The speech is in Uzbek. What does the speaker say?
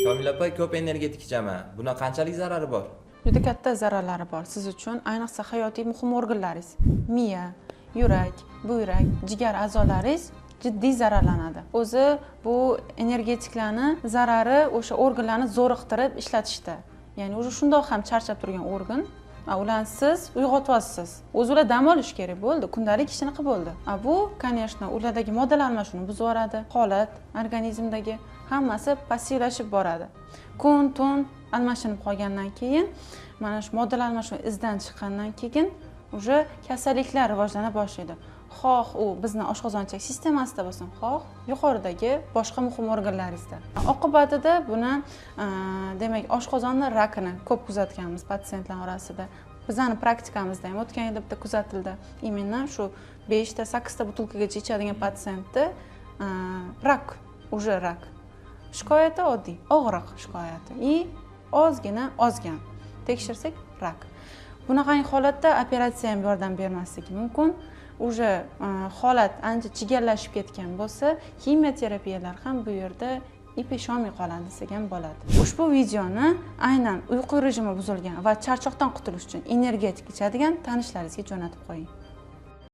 Shomil opa, ko'p energetik ichaman. Buna qanchalik zarari bor? Juda katta zararlari bor siz uchun, ayniqsa hayotiy muhim organlaringiz, miya, yurak, buyrak, jigar a'zolaringiz jiddiy zararlanadi. O'zi bu energetiklarni zarari o'sha organlarni zo'riqtirib ishlatishda. Ya'ni o'sha shundoq ham charchab turgan organ, ularni siz uyg'otyapsiz. O'zi ular dam olish kerak bo'ldi, kundalik ishini qilib bo'ldi. Bu, конечно, ulardagi moddalar almashinuvini buzib yuboradi. Holat organizmdagi hammasi passivlashib boradi. Kun, tun almashinib qolgandan keyin, mana shu moddalar almashinuvi izdan chiqqandan keyin уже kasalliklar rivojlana boshlaydi. Xoh u bizni oshqozonchilik sistemasida bo'lsin, xoh yuqoridagi boshqa muhim organlaringizda. Oqibatida buni demak oshqozonni rakini ko'p kuzatganmiz patsientlar orasida. Bizning praktikamizda ham o'tgan yilda bitta kuzatildi. Именно shu 5 ta 8 ta butilkagacha ichadigan patsientda rak, уже rak. Shikoyati oddiy, og'riq shikoyati и ozgina ozgan. Tekshirsak rak. Bunaqangi holatda operatsiya ham yordam bermasligi mumkin. Уже holat ancha chigallashib ketgan bo'lsa, kimyoterapiyalar ham bu yerda ipeshomiy qoladi desak ham bo'ladi. Ushbu videoni aynan uyqu rejimi buzilgan va charchoqdan qutulish uchun energetik ichadigan tanishlaringizga jo'natib qo'ying.